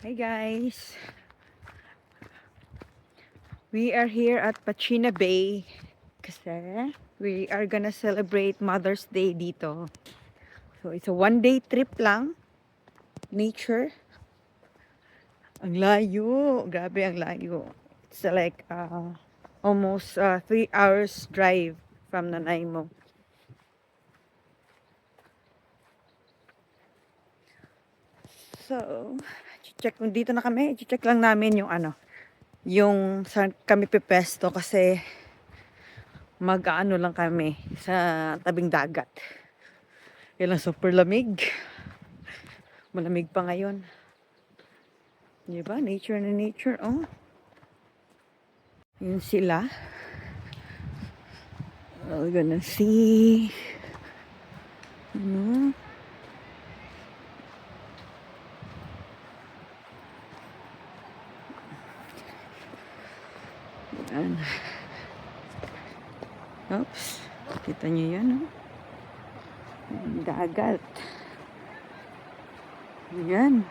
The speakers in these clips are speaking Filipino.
Hi guys, we are here at Pachina Bay kasi we are gonna celebrate Mother's Day dito. So it's a one-day trip lang. Nature. Ang layo, grabe ang layo. It's like almost 3 hours drive from Nanaimo. So, check dito na kami. Check lang namin yung saan kami pepesto kasi mag-aano lang kami sa tabing dagat. Yan lang, super lamig. Malamig pa ngayon. Diba? Nature na nature, oh. Yun sila. We're gonna see. Ano? Yan. Oops. Kita nyo yan, oh. Dagat. Yan.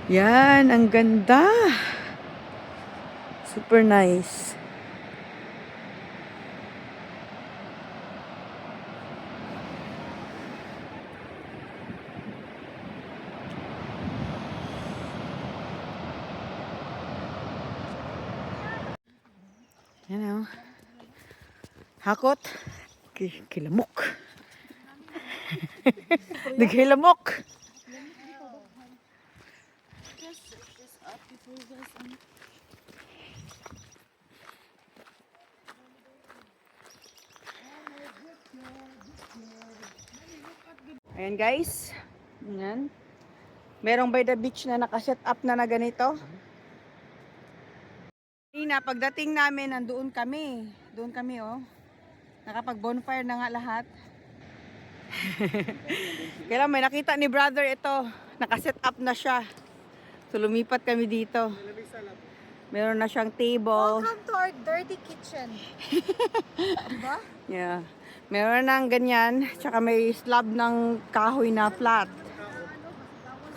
Yan, ang ganda. Super nice. Yan, oh. Hakot. Kilamok. Naghilamok. Ayan guys. Ayan. Merong by the beach na nakaset up na ganito. Pagdating namin, nandoon kami. Doon kami, oh. Nakapag-bonfire na nga lahat. Kaya may nakita ni brother ito. Nakaset up na siya. So lumipat kami dito. Meron na siyang table. Welcome to our dirty kitchen. Diba? Yeah. Meron ng ganyan. Tsaka may slab ng kahoy na flat.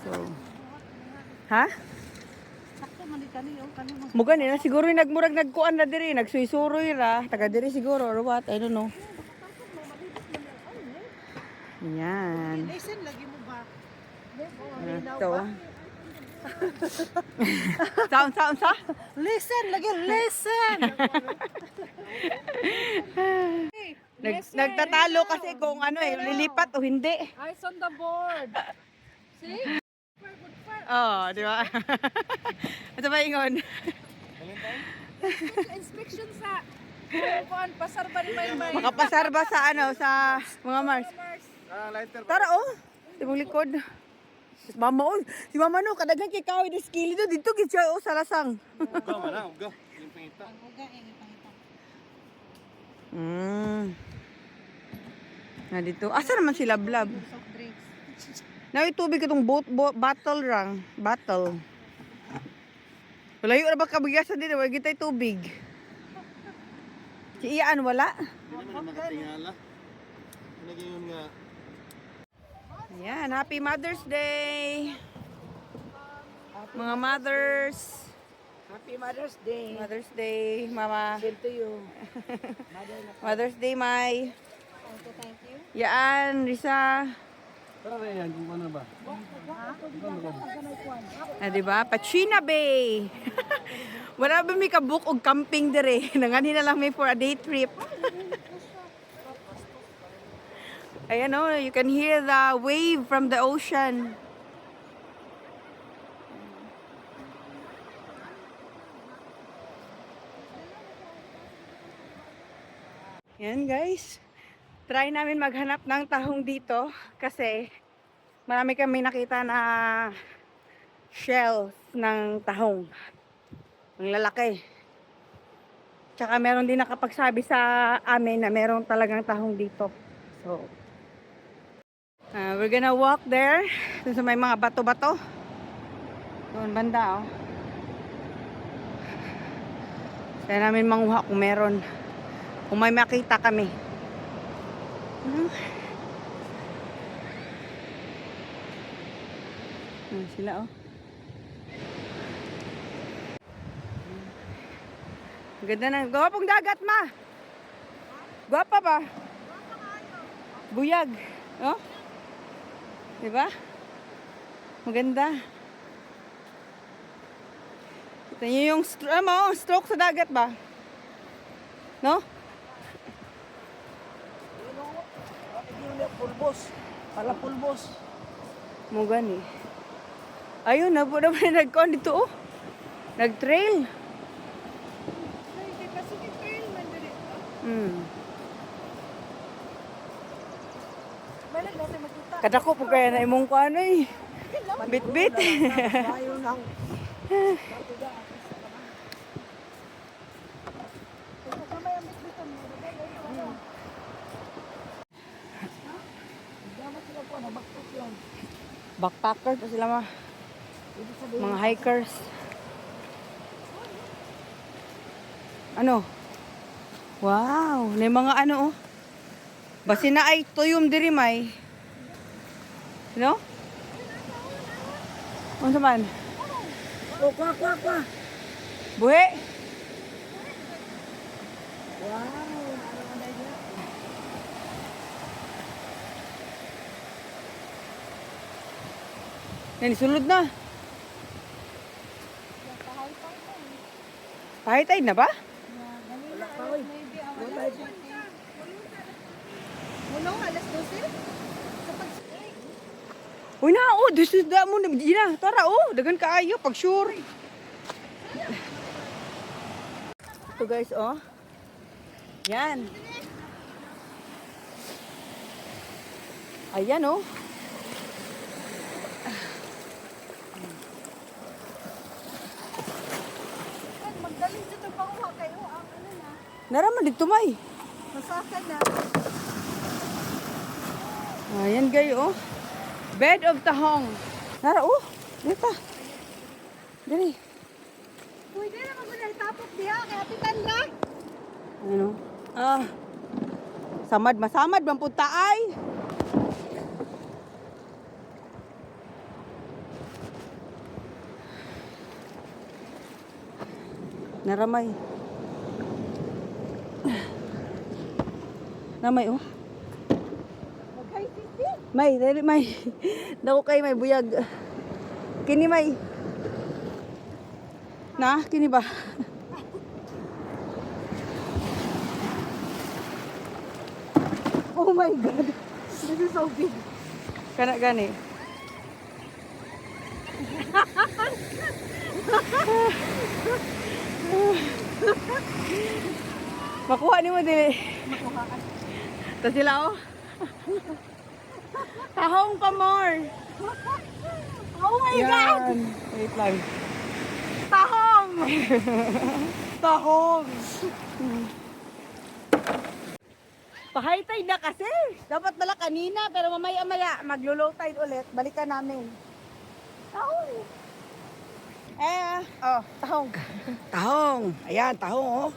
So. Ha? Mugan na siguro yung nagmurag nagkuan na diri, nagsuisuroy ra, taga diri siguro or what, I don't know. Yan. Listen, lagi mo ba? Ito. Sound. Listen, lagi, listen! Nagtatalo kasi kung lilipat o hindi. Eyes on the board. See? Oh, di ba? Ito ba ingon? Inspection sa pasar ba ni Maymay? Makapasar ba sa sa mga Mars? Tara oh, sa mong likod. Si Mama oh, si Mama no, kadagan kay kahoy di skili do dito gid siya oh sa lasang. Uga. Yung pangita. Na dito. Asa naman sila blab? Na tubig itong bottle rang, bottle. Wala yung ba kabigasan dito, wala kita'y tubig. Si Ian wala. Hindi naman makatingala. Naging yun nga. Ayan, Happy Mother's Day! Mga mothers. Happy Mother's Day. Mother's Day, Mama. Same to you. Mother's Day, Mai. Thank you. Yaan, Risa. Tara na yan, kung ano ba? Diba? Pachina Bay. Wala ba may kabook og camping dire? Nangani na lang may for a day trip. Ayan oh, you can hear the wave from the ocean. Yan guys. Try namin maghanap ng tahong dito kasi marami kami nakita na shells ng tahong. Ang lalaki. Tsaka meron din nakapagsabi sa amin na meron talagang tahong dito. So, we're gonna walk there. Dun sa may mga bato-bato. Doon banda, oh. Kaya namin manguha kung meron. Kung may makita kami. Sila oh. Ganda na. Gwapong dagat ma. Gwapa ba? Buyag. Oh? Diba? Maganda. Kita niyo yung stroke sa dagat ba? No? Pulbos. Pala pulbos. Mo gani. Ayun na po naman nagkon dito oh. Nag-trail. Kadako po kaya na imong kuano eh. Bit-bit. Backpacker pa sila mga hikers. Ano? Wow, may mga ano oh. Basi na ay tuyom diri may. No? Unsa man? Oh, kwa. Buhi. Sulod na. Pahitay na ba? Mulong alas 12? Uy na, oh, disida mo na, Gina. Tara, oh, dagan kaayo, pag sure. Ito guys, oh. Yan. Ayan, oh. Magdaling dito pa uha kayo. Ang ano na. Naraman dito, may. Masakan na. Ayan, gayo, oh. Bed of Tahong. Nara, oh. Dito. Dali. Pwede na mag tapok diha. Kaya pitan lang. Ano? Masamad bang punta ay? Naramay. Namay oh. Maghay sisi. May, dali may. Dako kay may buyag. Kini may. Na, kini ba? Oh my God. This is so big. Kana gani. Makuha ni mo dili. Makuhaan. Ta sila oh. Tahong pa more. Oh my God! Yan. Wait lang. Tahong! Tahong. Pahaytay na kasi. Dapat pala kanina pero mamaya-maya maglo-low tide ulit. Balikan namin. Tahong. Oh, tahong. Tahong. Ayan, tahong oh.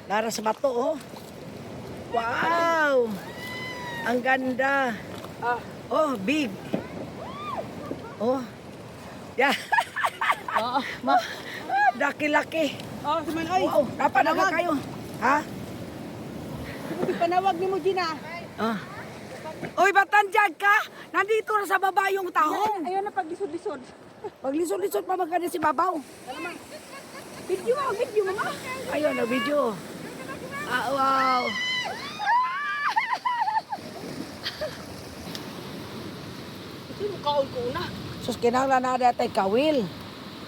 Lara sa bato oh. Wow! Ang ganda. Oh, big. Oh. Yeah. Oo. Laki-laki. Oh, suman oy. Wow, napanaga kayo. Ha? Panawag ni mo Gina. Ah. Uy, batanjag ka? Nandito na sa baba yung tahong. Ayun na paglisod-lisod. Pag lisod-lisod pa maganda si babaw. Video mo ma. Ayun, na video. Ah, wow. Ito mo kaon ko una. Sus, kinahanglan na natin kawil.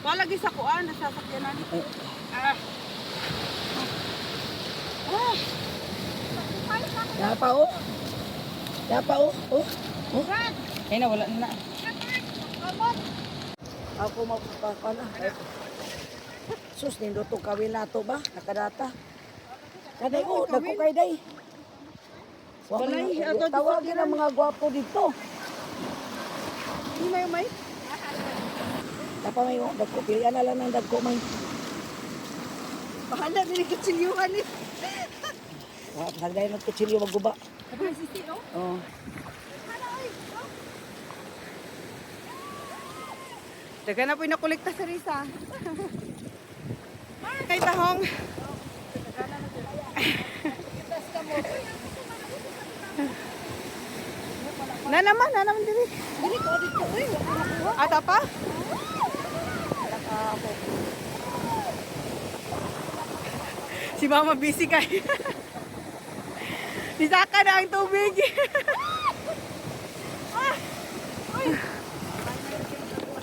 Palagi sa kuan nasasakyanan. Yapa oh. Yapa oh. Oh. Oh. Ay na wala na. Ako mapapala. Sus, nindo to kawil na to ba? Nakadata. Kaday ko, dako kay day. Balay, ato Tawagin ang mga gwapo dito. Hindi may. Dapat may dagko, pilihan na lang ng dagko may. Bahala din katsilyuhan eh. Hagday ng kutsilyo magguba. Abay sisi oh. Oh. Daga na po yung nakolekta sa Risa. Kay tahong. Na naman dili. Dili ko dito eh, wala na kuha. Ata pa? Si Mama busy kay. Nisaka na ang tubig.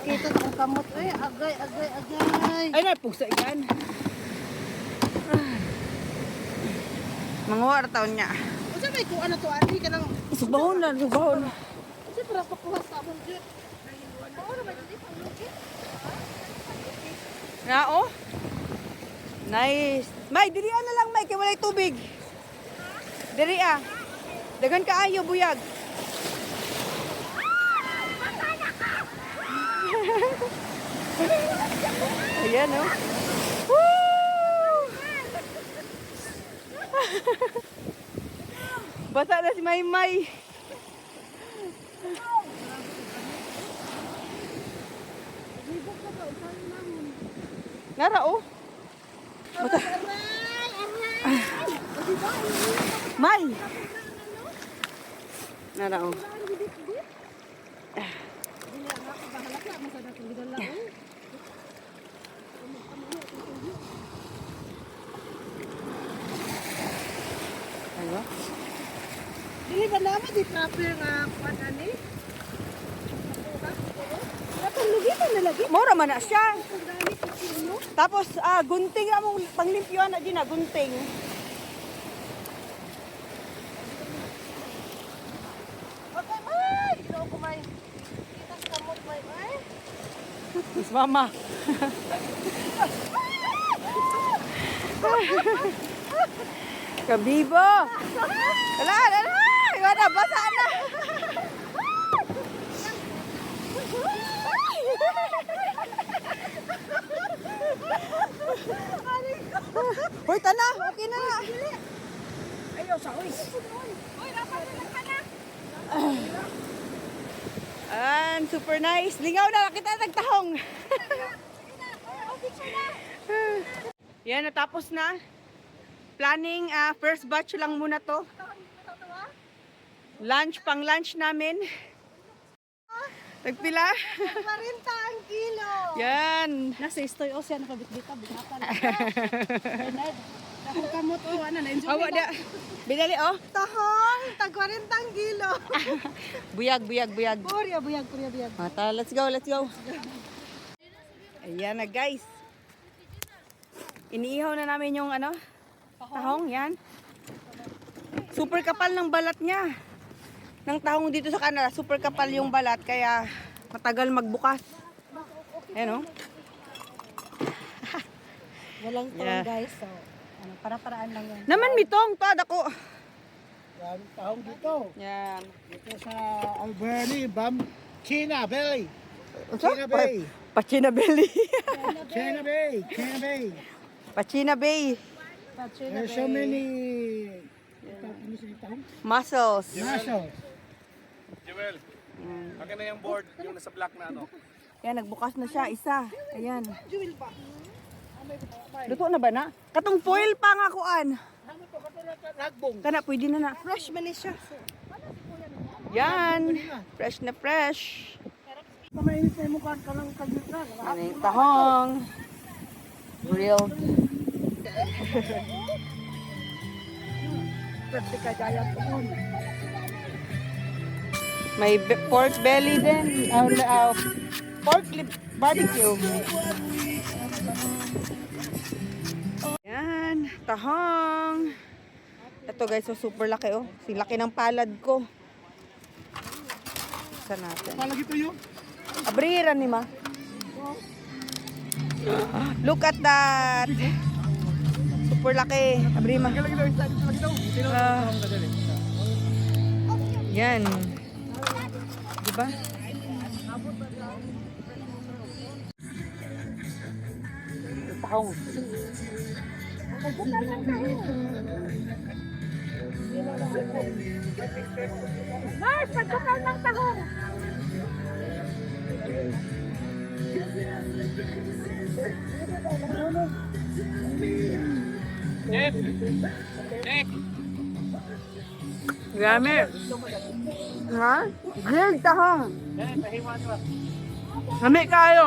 Kita na ang kamot eh, agay. Ay na, pusa yan. Manguha taon niya. Unsa may kuha na to ani ka nang Subahon lang, subahon. kasi para pakuha sa amon jud. Ano ba dili pang lukit? Na, oh. Nice. May, diri na lang, May, kay walay tubig. Diri ah. Dagan ka ayo, buyag. Ayan, oh. Woo! Basa na si Maymay. Nara, oh. Basa. May! Nara, oh. Ano? Dili ba naman di proper nga kuan ani? Dapat lugitan na lagi. Mura man na siya. Kung dali sa sino. Tapos, gunting na mong panglimpyuhan na din na, gunting. Okay, may. Ginoo ko may. Kita sa kamot may. Miss Mama. Kabibo! Ala! Iwan na, basa na! Hoy, tana! Okay na! Ayaw sa oy. And super nice. Lingaw na, kita nagtahong. Yan, natapos na. Planning, first batch lang muna to. Lunch, pang lunch namin. Nagpila. 40 ang kilo. Yan. Nasa istoy o siya nakabit-bita bugatan. Bernard, ako kamot o ano na enjoy. Awa da. Binali, oh. Tahong, tag 40 ang kilo. Buyag. Purya buyag. Mata, let's go. Ayan na, guys. Iniihaw na namin yung ano, tahong, yan. Super kapal ng balat niya. Ng tahong dito sa Canada, super kapal yung balat, kaya matagal magbukas. Ayan, oh. Walang tong Yeah. guys. So, ano, para-paraan lang yan. Naman mitong, pad ako. Yan, taong dito. Yan. Dito sa Alberni, China Bay. Unsa? China Bay. Pachina Belly. China Bay. China Bay. Pachina Bay. There's so many Muscles. muscles. Jewel, akin na yung board, yung nasa black na ano. Yan, nagbukas na siya, isa. Ayan. Luto na ba na? Katong foil pa nga kuan. Lagbong. Kana, pwede na na. Fresh man siya. Yan. Fresh na fresh. Pamainit na yung mukha ka lang kagita. Ano yung tahong. Grilled. Pwede ka daya po. May pork belly din. Pork lip barbecue. Yan. Tahong. Ito guys, so super laki oh. Laki ng palad ko. Isa natin. Palagi to yun. Abrira ni ma. Look at that. Super laki. Abri ma. Yan. Diba? Tahong. Mars, pagkakal ng tahong. Nick! Nick! Grabe. Ha? Grilled tahong. Nick, pahiwa niyo. Lami kayo.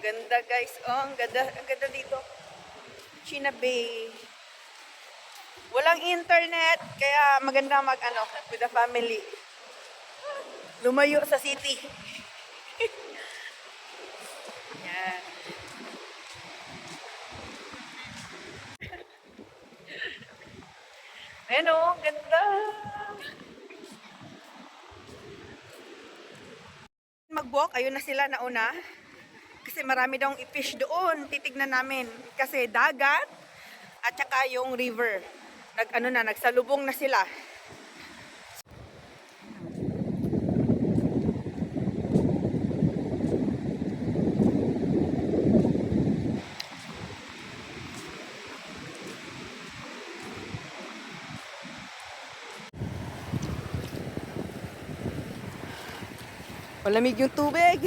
Ganda guys. Oh, ang ganda dito. China Bay. Walang internet, kaya maganda with the family. Lumayo sa city. Yan. Ayan o, ganda. Mag-walk, ayun na sila nauna. Kasi marami daw i-fish doon. Titignan namin. Kasi dagat at saka yung river. Nagsalubong na sila. Malamig yung tubig.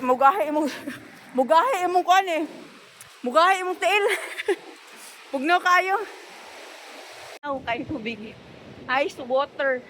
Mugahe imong kuan eh. Mugahe imong tiil. Pugno kayo. Kay tubig. Ice water.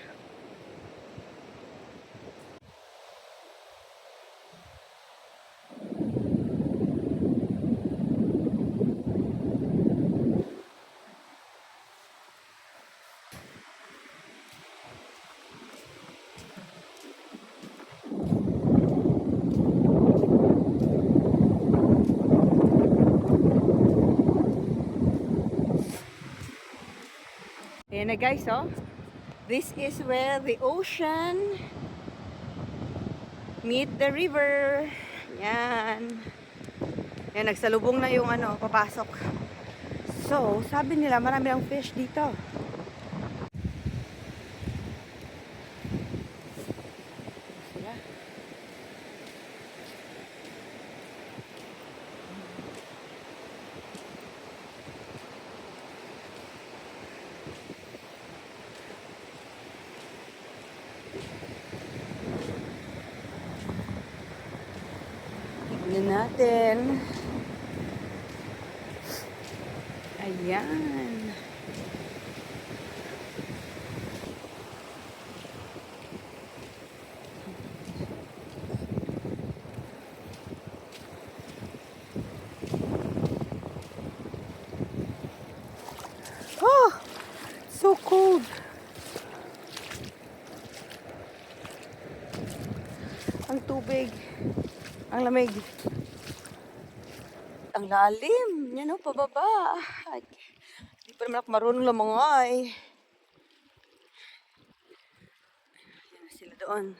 Ayan na guys, oh. This is where the ocean meet the river. Yan. Yan, nagsalubong na yung papasok. So, sabi nila marami lang fish dito. Sila. Tignan natin. Ayan. Oh, so cold. Ang tubig. Ang lamig. Ang lalim. Yan o, pababa. Ay, di pa naman ako marunong lumangoy. Yan na sila doon.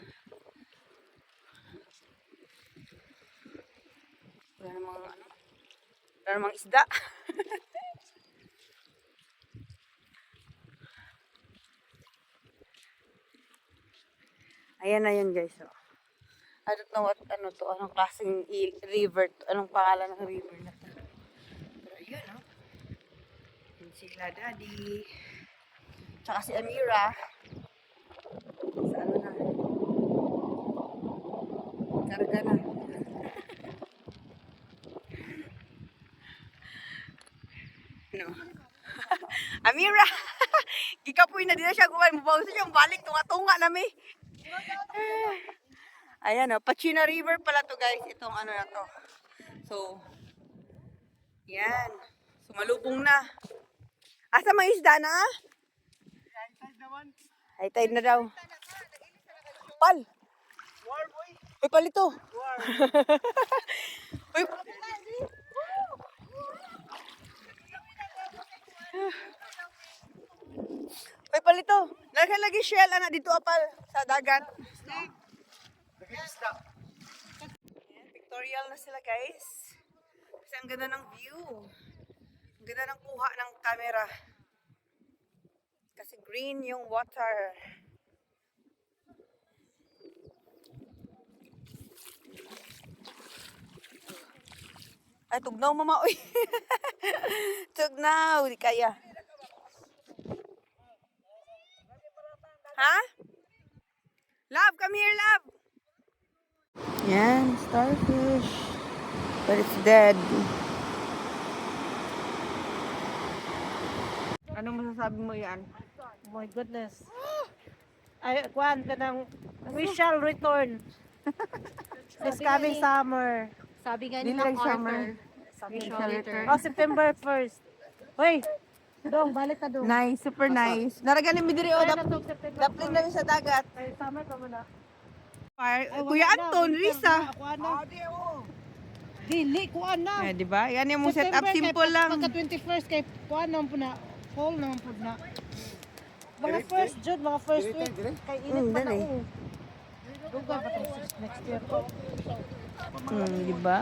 Wala namang isda. Ayan na yun guys. Oh. I don't know anong klaseng river to, anong pangalan ng river na to. Pero yun, no? Yun sila, Daddy. Tsaka si Amira. Sa na. Karga na. No. Amira! Gikapoy na din siya. Mubaw siya yung balik. Tunga-tunga na may. Ayan o, Pachina River pala to guys, itong na to. So, yan. Sumalubong na. Asa may isda na? High tide na daw. Pal! Uy, pal ito. Uy, uy, pal ito. Lagi shell dito apal sa dagat. Ayan, pictorial na sila guys. Kasi ang ganda ng view. Ang ganda ng kuha ng camera. kasi green yung water. Ay, tugnaw mama, uy. Tugnaw, di kaya. Ha? Love, come here, love. Yan, starfish. But it's dead. Anong masasabi mo yan? Oh my goodness. Ay, kuan ka ng we shall return this coming summer. Sabi nga Di nila like summer. we shall return. Oh, September 1st. Hoy, dong, balik ka dong. Nice, super nice. Naragaling mi diri o Kaya na tong September daplin lang sa dagat. Ay, summer pa mo na. Kuya Anton, Risa. Kuan na. Dili, kuan na. Eh, di ba? Yan yung set up simple lang. Pagka 21st kay kuan naman po na. Fall naman po na. Mga first June, mga first week. Kay init pa na. dali. Duga pa tayo next year ko. Di ba?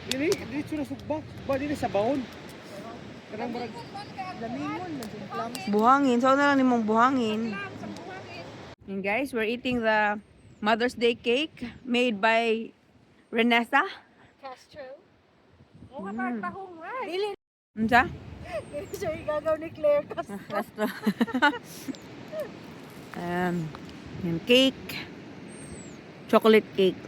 Dili, dili sila sugba. Sugba dili sa baon. Kanang marag Buhangin. So, na lang nimong buhangin. And guys, we're eating the Mother's Day cake made by Renessa. Castro. Dili, Unsa? dili siya igagaw ni Claire Castro. Castro. Yung cake. Chocolate cake.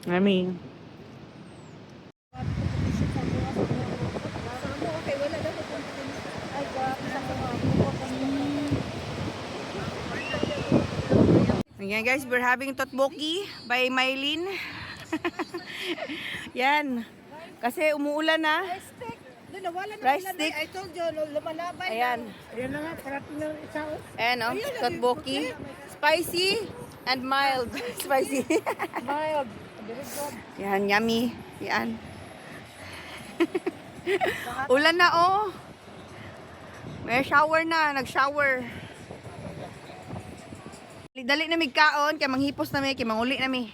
Yummy. Ayan guys, we're having totboki by Mylene. Yan. Kasi umuulan na. Nawala na Rice sila, stick. I told you, lumalabay Ayan. Ayan na nga, parating na isa. Ayan o, totboki. Spicy and mild. Spicy. Mild. Very good. Yan, yummy. Yan. Ulan na oh. May shower na, nag-shower. Dali na migkaon, kay manghipos na mi, kay manguli na mi.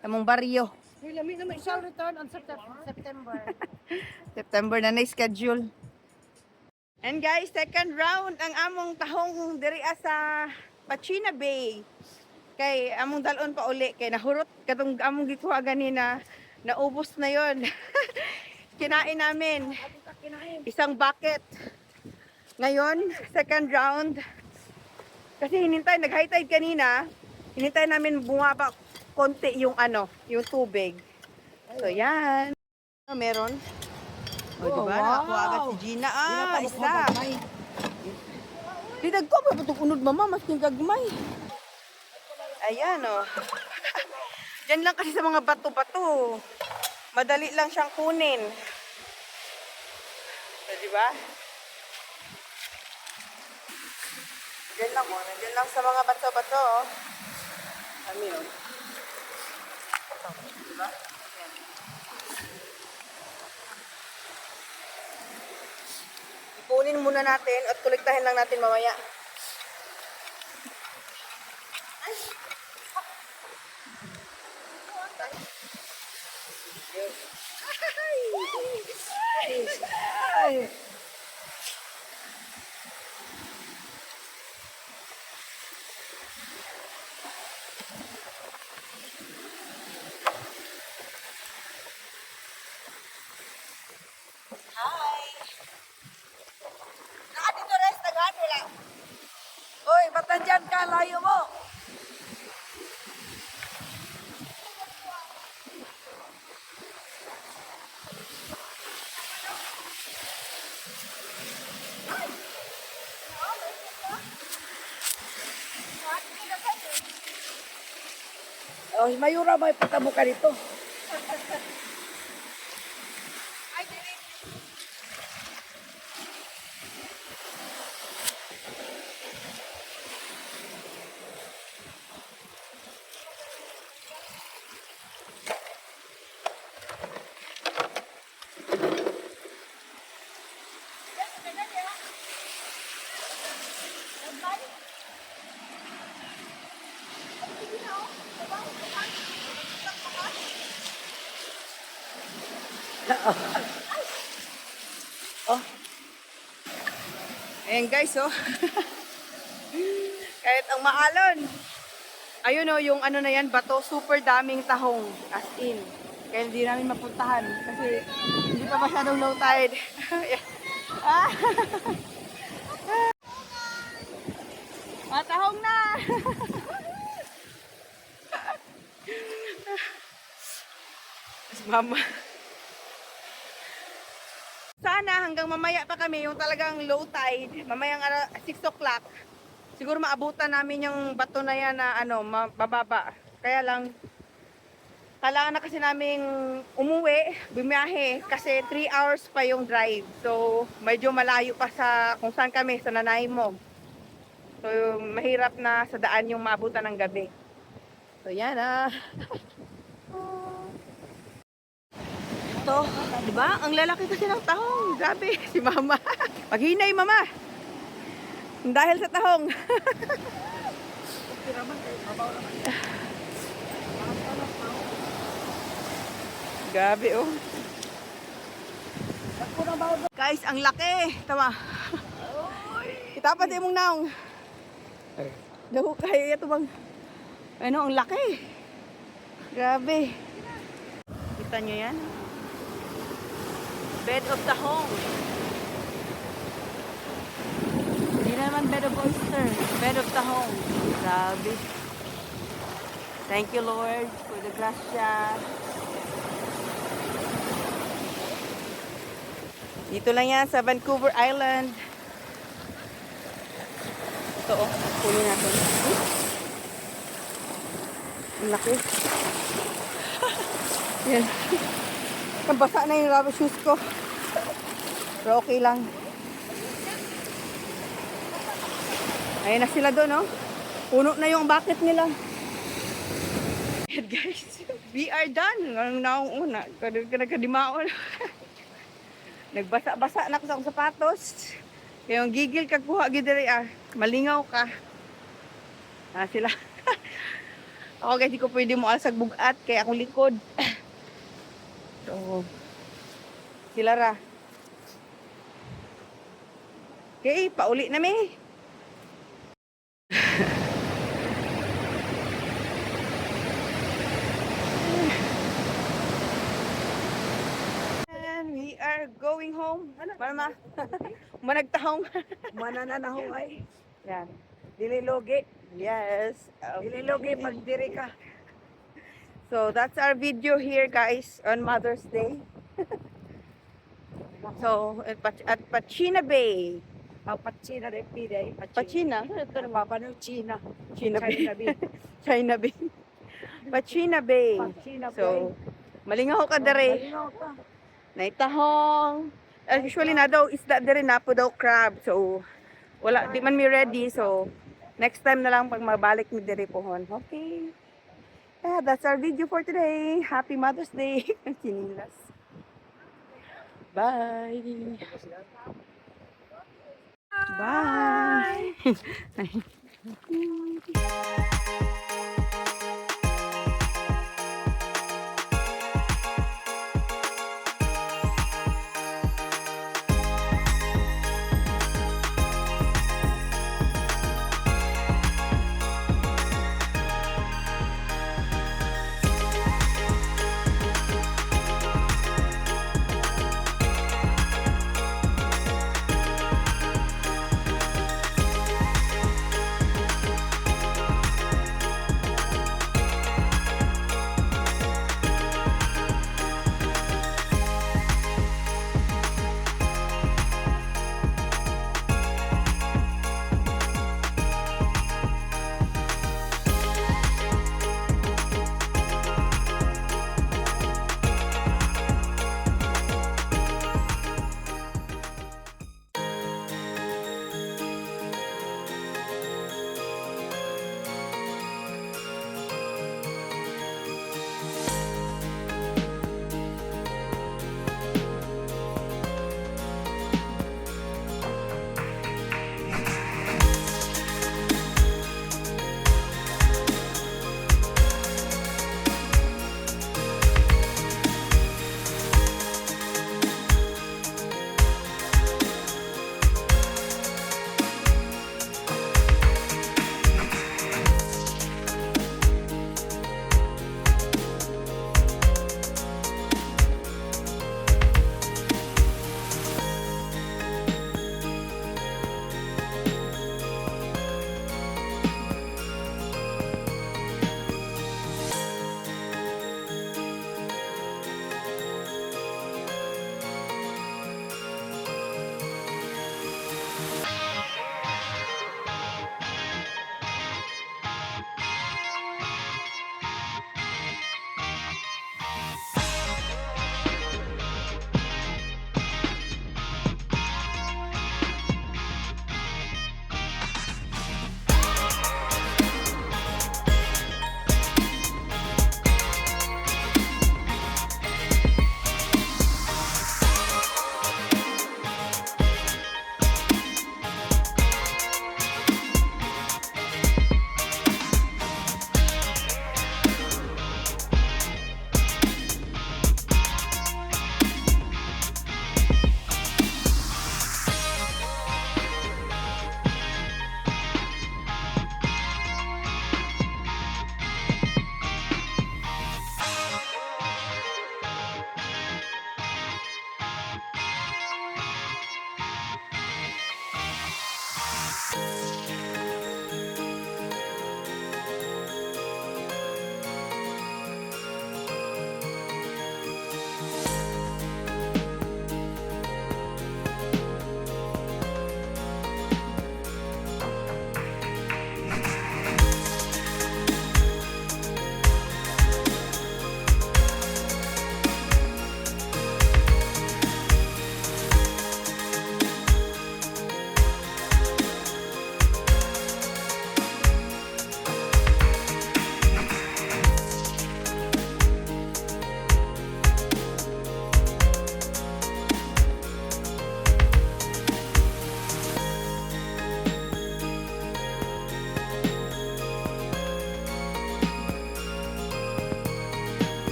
Tamong baryo. Uy, lami naman, shall return on September. September na na-schedule. And guys, second round ang among tahong diri sa Pachina Bay. Kay among dalon pa uli kay nahurot katong among gikuha ganina, naubos na yon. Kinain namin isang bucket. Ngayon, second round. Kasi hinintay, nag-high tide kanina. Hinintay namin bumaba konti yung yung tubig. So yan. Meron. O, diba? Nakakuha agad si Gina. Isa. Lidag ko, pa itong unod mama, mas gagmay. Ayan, o. Diyan lang kasi sa mga bato-bato. Madali lang siyang kunin. So, diba? Diyan lang, o. Diyan lang sa mga bato-bato, o. Kami, o. Diba? Ayan. Kunin muna natin at kolektahin lang natin mamaya. Ay. Ay. Dito res, tagado lang. Oy, ba't nandyan ka? Layo mo. Oh, Mayura, may patamo ka dito. Ayan guys, oh. Kahit ang maalon. Ayun oh, yung ano na yan, bato, super daming tahong. As in. Kaya hindi namin mapuntahan. Kasi hindi pa masyadong low tide. Ah. Tahong na! Mas mama. Sana hanggang mamaya pa kami, yung talagang low tide, mamayang 6 o'clock, siguro maabutan namin yung bato na yan na ano, mababa. Kaya lang, kailangan na kasi namin umuwi, bumiyahe, kasi 3 hours pa yung drive. So, medyo malayo pa sa kung saan kami, sa Nanaimo. So, mahirap na sa daan yung maabutan ng gabi. So, yan ah. Ito, di ba? Ang lalaki kasi ng tahong. Grabe, si mama. Maghinay, mama. Dahil sa tahong. Grabe, oh. Guys, ang laki. Tama. Itapat mong naong. Daho kayo ito bang. Ano, ang laki. Grabe. Kita nyo yan? Bed of tahong. Hindi naman bed of oyster. Bed of tahong. Grabe. Thank you, Lord, for the grasya. Dito lang yan sa Vancouver Island. Ito, oh. Kunin natin. Ang laki. Yan. Nabasa na yung rubber shoes ko. Pero okay lang. Ayun na sila doon, oh. Puno na yung bucket nila. Ayan guys, we are done. Ngayon na akong una. Nagkadimaon. Nagbasa-basa na ako sa akong sapatos. Kaya yung gigil kagkuha gidiri ah. Malingaw ka. Sila. Ako guys, di ko pwede mo alasag bugat. Kaya akong likod. So, sila ra. Okay, pauli na mi. And we are going home. Mama, managtahong. Manananahong ay. Yan. Dililogi. Yes. Dililogi pag diri ka. So that's our video here guys on Mother's Day. So at Pachina Bay. Pachina de pide. Pachina? Papanong China. China Bay. China Bay. China Bay. Pachina Bay. Pachina Bay. So malingaw ka dere. Malinaw ka. Naitahong. Usually na daw isda dere na po daw crab. So wala di man mi ready. So next time na lang pag mabalik mi dere pohon. Okay. Yeah, that's our video for today. Happy Mother's Day. Chinilas. Bye. Bye.